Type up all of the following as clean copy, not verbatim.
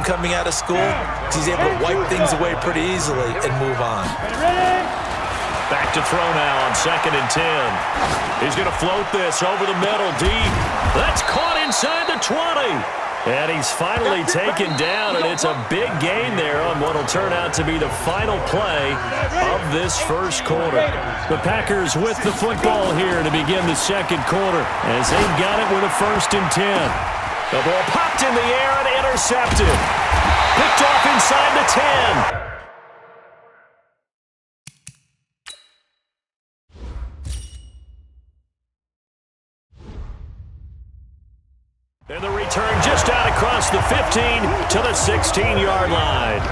coming out of school, he's able to wipe things away pretty easily and move on. Back to throw now on 2nd and 10. He's going to float this over the middle deep. That's caught inside the 20. And he's finally taken down, and it's a big gain there on what will turn out to be the final play of this first quarter. The Packers with the football here to begin the second quarter as they've got it with a 1st and 10. The ball popped in the air and intercepted. Picked off inside the 10. And the return just out across the 15 to the 16-yard line.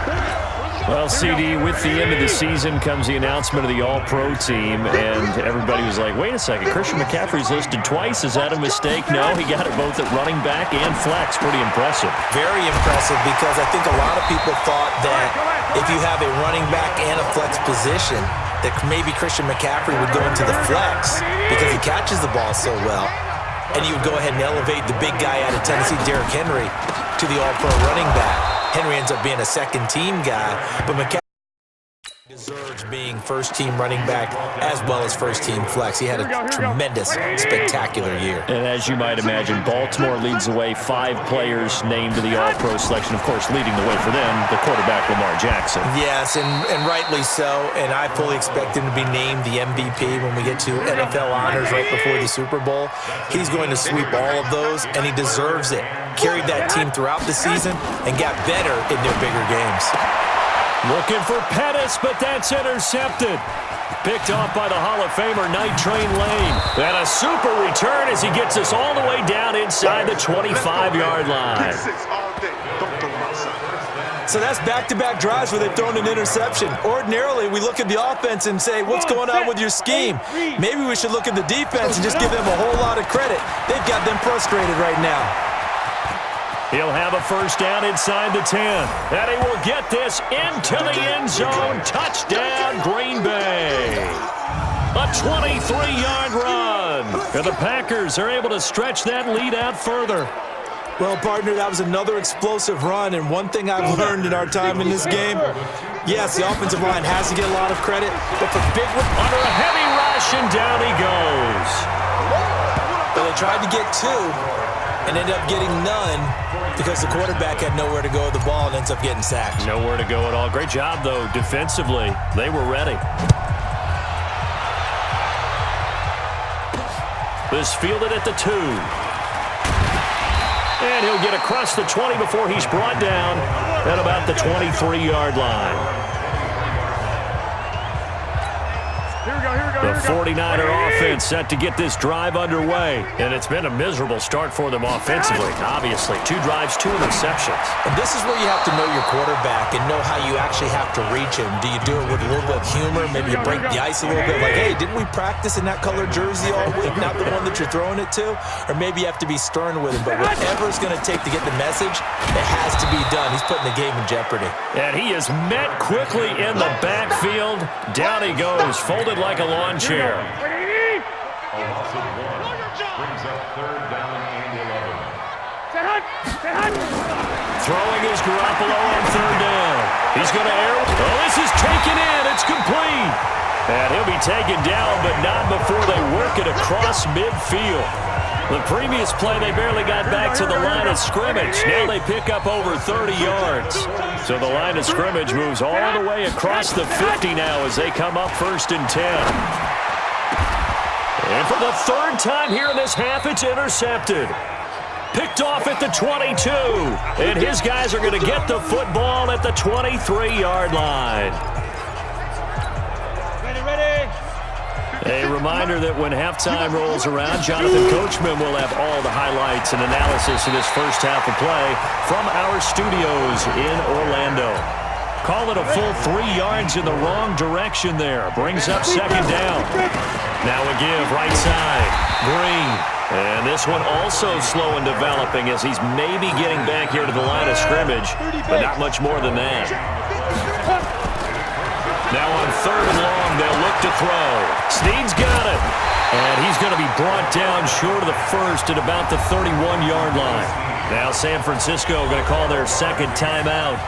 Well, CD, with the end of the season comes the announcement of the All-Pro team, and everybody was like, wait a second, Christian McCaffrey's listed twice. Is that a mistake? No, he got it both at running back and flex. Pretty impressive. Very impressive, because I think a lot of people thought that if you have a running back and a flex position, that maybe Christian McCaffrey would go into the flex because he catches the ball so well. And you would go ahead and elevate the big guy out of Tennessee, Derrick Henry, to the All-Pro running back. Henry ends up being a second-team guy, but McCaffrey deserves being first-team running back as well as first-team flex. He had a tremendous, spectacular year. And as you might imagine, Baltimore leads the way. 5 players named to the All-Pro selection. Of course, leading the way for them, the quarterback Lamar Jackson. Yes, and rightly so. And I fully expect him to be named the MVP when we get to NFL honors right before the Super Bowl. He's going to sweep all of those, and he deserves it. Carried that team throughout the season and got better in their bigger games. Looking for Pettis, but that's intercepted. Picked off by the Hall of Famer, Night Train Lane. And a super return as he gets us all the way down inside the 25-yard line. So that's back-to-back drives where they've thrown an interception. Ordinarily, we look at the offense and say, what's going on with your scheme? Maybe we should look at the defense and just give them a whole lot of credit. They've got them frustrated right now. He'll have a first down inside the 10. And he will get this into the end zone. Touchdown, Green Bay. A 23-yard run. And the Packers are able to stretch that lead out further. Well, partner, that was another explosive run, and one thing I've learned in our time in this game, yes, the offensive line has to get a lot of credit, but for big one, under a heavy rush, and down he goes. But they tried to get 2 and ended up getting none because the quarterback had nowhere to go with the ball and ends up getting sacked. Nowhere to go at all. Great job, though, defensively. They were ready. This fielded at the 2. And he'll get across the 20 before he's brought down at about the 23-yard line. The 49er offense set to get this drive underway. And it's been a miserable start for them offensively. Obviously, 2 drives, 2 interceptions. And this is where you have to know your quarterback and know how you actually have to reach him. Do you do it with a little bit of humor? Maybe you break the ice a little bit. Like, hey, didn't we practice in that color jersey all week? Not the one that you're throwing it to? Or maybe you have to be stern with him. But whatever it's going to take to get the message, it has to be done. He's putting the game in jeopardy. And he is met quickly in the backfield. Down he goes, folded like a lawn chair. A loss of 1 brings up 3rd down and 11. Throwing is Garoppolo on 3rd down. He's going to air. Oh, this is taken in. It's complete. And he'll be taken down, but not before they work it across midfield. The previous play, they barely got back to the line of scrimmage. Now they pick up over 30 yards. So the line of scrimmage moves all the way across the 50 now as they come up 1st and 10. And for the 3rd time here in this half, it's intercepted. Picked off at the 22. And his guys are going to get the football at the 23-yard line. A reminder that when halftime rolls around, Jonathan Coachman will have all the highlights and analysis of this first half of play from our studios in Orlando. Call it a full 3 yards in the wrong direction there. Brings up 2nd down. Now a give, right side. Green. And this one also slow in developing as he's maybe getting back here to the line of scrimmage, but not much more than that. Now on 3rd and long, they'll look to throw. Snead's got it. And he's going to be brought down short of the first at about the 31-yard line. Now San Francisco going to call their second timeout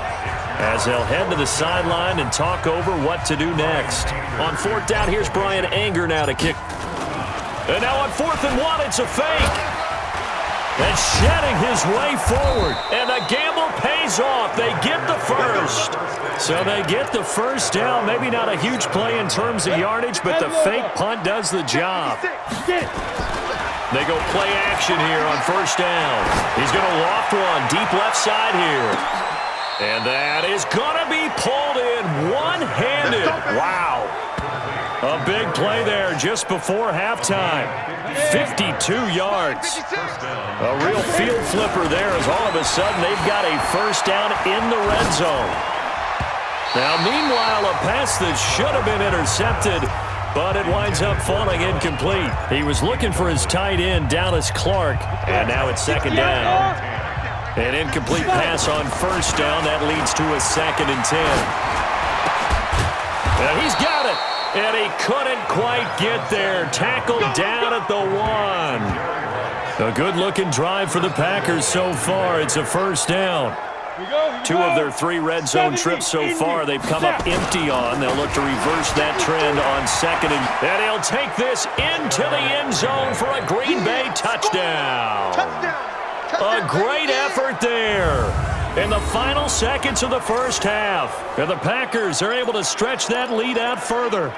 as they'll head to the sideline and talk over what to do next. On fourth down, here's Brian Anger now to kick. And now on 4th and 1, it's a fake. And shedding his way forward. And the gamble pays off. They get the first. So they get the first down. Maybe not a huge play in terms of yardage, but the fake punt does the job. They go play action here on first down. He's going to loft one deep left side here. And that is going to be pulled in one-handed. Wow. A big play there just before halftime. 52 yards. A real field flipper there as all of a sudden they've got a first down in the red zone. Now, meanwhile, a pass that should have been intercepted, but it winds up falling incomplete. He was looking for his tight end, Dallas Clark, and now it's second down. An incomplete pass on first down. That leads to a 2nd and 10. And he's got it. And he couldn't quite get there. Tackled down at the 1. A good-looking drive for the Packers so far. It's a first down. 2 of their 3 red zone trips so far they've come up empty on. They'll look to reverse that trend on 2nd. And he'll take this into the end zone for a Green Bay touchdown. A great effort there in the final seconds of the first half. And the Packers are able to stretch that lead out further.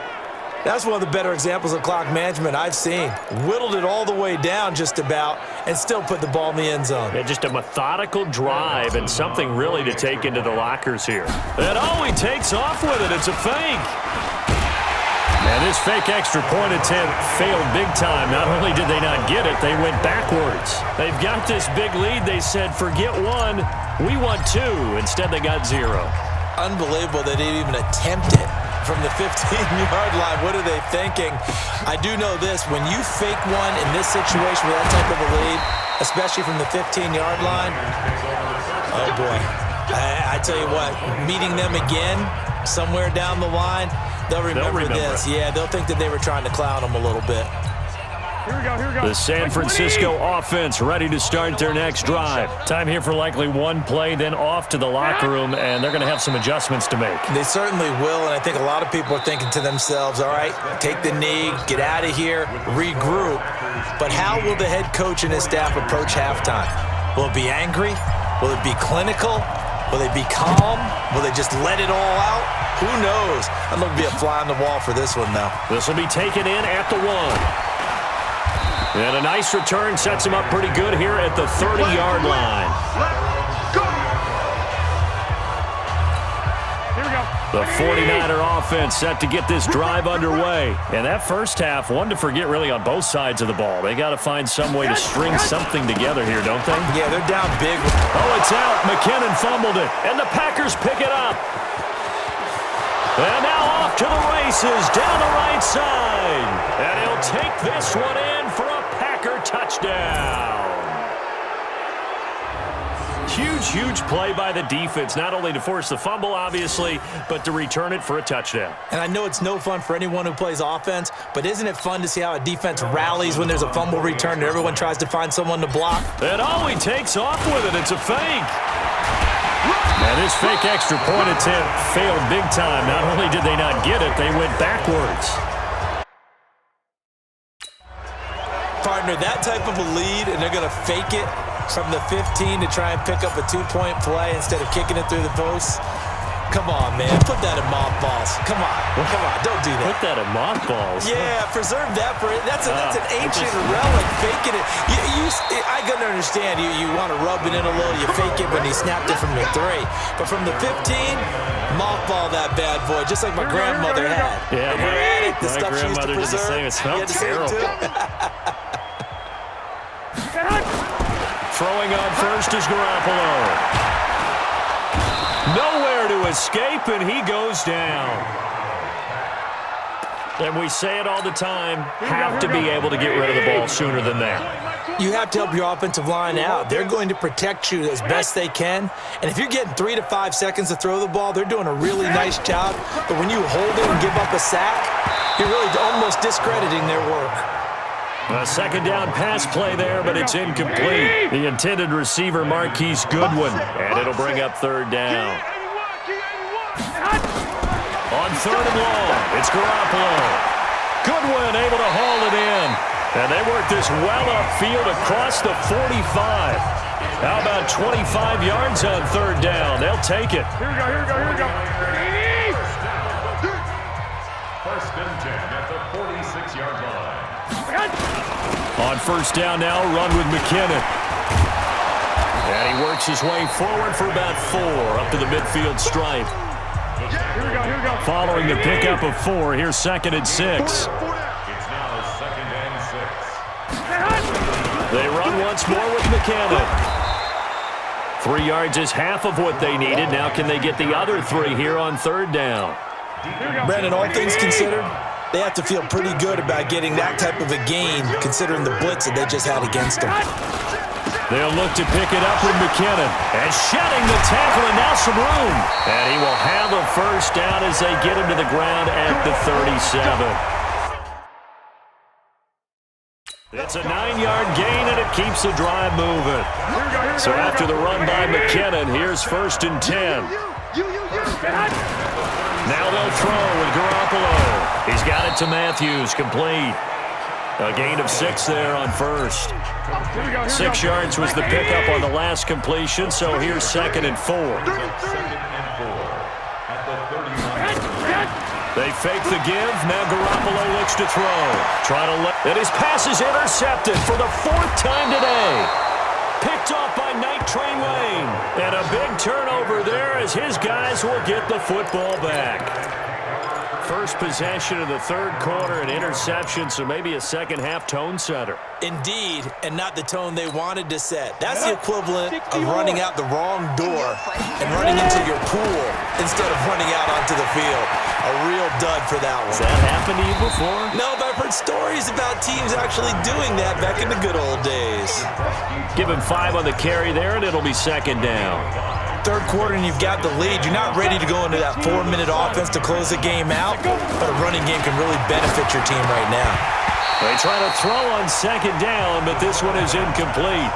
That's one of the better examples of clock management I've seen. Whittled it all the way down just about and still put the ball in the end zone. Yeah, just a methodical drive and something really to take into the lockers here. And he takes off with it. It's a fake. And this fake extra point attempt failed big time. Not only did they not get it, they went backwards. They've got this big lead. They said, forget 1, we want 2. Instead, they got 0. Unbelievable they didn't even attempt it from the 15-yard line. What are they thinking? I do know this. When you fake one in this situation with that type of a lead, especially from the 15-yard line, oh, boy. I tell you what, meeting them again somewhere down the line, they'll remember this. Yeah, they'll think that they were trying to clown them a little bit. Here we go. The San Francisco offense ready to start their next drive. Time here for likely 1 play, then off to the locker room, and they're going to have some adjustments to make. They certainly will, and I think a lot of people are thinking to themselves, all right, take the knee, get out of here, regroup. But how will the head coach and his staff approach halftime? Will it be angry? Will it be clinical? Will they be calm? Will they just let it all out? Who knows? I'm going to be a fly on the wall for this one, though. This will be taken in at the 1. And a nice return sets him up pretty good here at the 30-yard line. Here we go. The 49er offense set to get this drive underway. And that first half, one to forget really on both sides of the ball. They got to find some way to string something together here, don't they? Yeah, they're down big. Oh, it's out. McKinnon fumbled it. And the Packers pick it up. And now off to the races down the right side. And he'll take this one in for a Packer touchdown. Huge play by the defense, not only to force the fumble, obviously, but to return it for a touchdown. And I know it's no fun for anyone who plays offense, but isn't it fun to see how a defense rallies when there's a fumble return and everyone tries to find someone to block? And he takes off with it. It's a fake. And this fake extra point attempt failed big time. Not only did they not get it, they went backwards. Partner, that type of a lead, and they're going to fake it from the 15 to try and pick up a 2-point play instead of kicking it through the post. Come on, man. Put that in mothballs. Come on. Don't do that. Put that in mothballs. Yeah, preserve that for it. That's an ancient relic. Faking it. I gotta understand. You want to rub it in a little. You fake it when he snapped it from the 3. But from the 15, mothball that bad boy, just like my grandmother had. Yeah, in her attic, the stuff she used to preserve. Did the same. It smelled terrible. Throwing on first is Garoppolo. Nowhere to escape, and he goes down. And we say it all the time, have to be able to get rid of the ball sooner than that. You have to help your offensive line out. They're going to protect you as best they can. And if you're getting 3 to 5 seconds to throw the ball, they're doing a really nice job. But when you hold it and give up a sack, you're really almost discrediting their work. A second down pass play there, but it's incomplete. The intended receiver, Marquise Goodwin, and it'll bring up third down. On third and long, it's Garoppolo. Goodwin able to haul it in. And they work this well upfield across the 45. How about 25 yards on third down? They'll take it. Here we go. First and 10 at the 46-yard line. On first down now, run with McKinnon. And he works his way forward for about 4 up to the midfield stripe. Here we go. Following the pickup of 4, here's second and 6. It's now second and 6. They run once more with McKinnon. 3 yards is half of what they needed. Now can they get the other 3 here on third down? Brandon, all things considered, they have to feel pretty good about getting that type of a gain considering the blitz that they just had against them. They'll look to pick it up with McKinnon. And shedding the tackle, and now some room. And he will have a first down as they get him to the ground at the 37. It's a 9-yard gain, and it keeps the drive moving. So after the run by McKinnon, here's first and 10. Now they'll throw with Garoppolo. He's got it to Matthews, complete. A gain of 6 there on first. 6 yards was the pickup on the last completion, so here's second and 4. They fake the give. Now Garoppolo looks to throw. And his pass is intercepted for the 4th time today. Picked off by Night Train Wayne. And a big turnover there as his guys will get the football back. First possession of the third quarter, an interception, so maybe a second-half tone setter. Indeed, and not the tone they wanted to set. That's the equivalent of running out the wrong door and running into your pool instead of running out onto the field. A real dud for that one. Has that happened to you before? No, but I've heard stories about teams actually doing that back in the good old days. Give him 5 on the carry there, and it'll be second down. Third quarter and you've got the lead. You're not ready to go into that 4-minute offense to close the game out, but a running game can really benefit your team right now. They try to throw on second down, but this one is incomplete.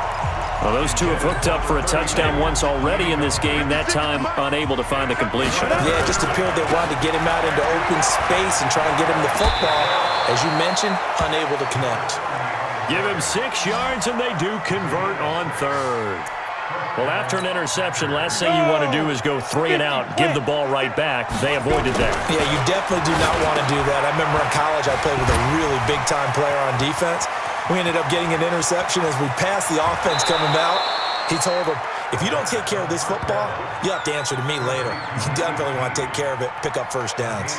Well, those two have hooked up for a touchdown once already in this game, that time unable to find the completion. Yeah, it just appeared they wanted to get him out into open space and try and get him the football. As you mentioned, unable to connect. Give him 6 yards, and they do convert on third. Well, after an interception, last thing you want to do is go 3 and out, give the ball right back. They avoided that. Yeah, you definitely do not want to do that. I remember in college I played with a really big-time player on defense. We ended up getting an interception as we passed the offense coming out. He told him, if you don't take care of this football, you'll have to answer to me later. You definitely want to take care of it, pick up first downs.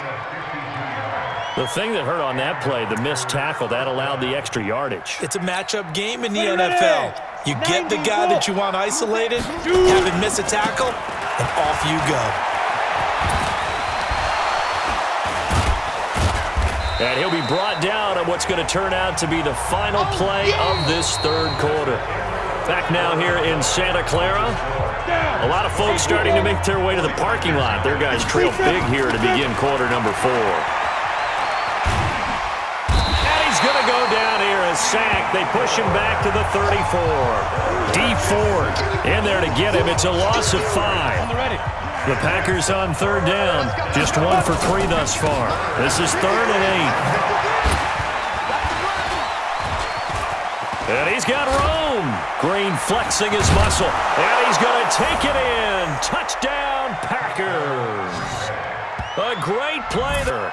The thing that hurt on that play, the missed tackle, that allowed the extra yardage. It's a matchup game in the NFL. You get the guy that you want isolated, have him miss a tackle, and off you go. And he'll be brought down on what's going to turn out to be the final play of this third quarter. Back now here in Santa Clara. A lot of folks starting to make their way to the parking lot. Their guys trail big here to begin quarter number 4. Going to go down here, a sack. They push him back to the 34. D Ford in there to get him. It's a loss of 5. The Packers on third down. Just 1 for 3 thus far. This is 3rd and 8. And he's got room. Green flexing his muscle. And he's going to take it in. Touchdown, Packers. A great play there.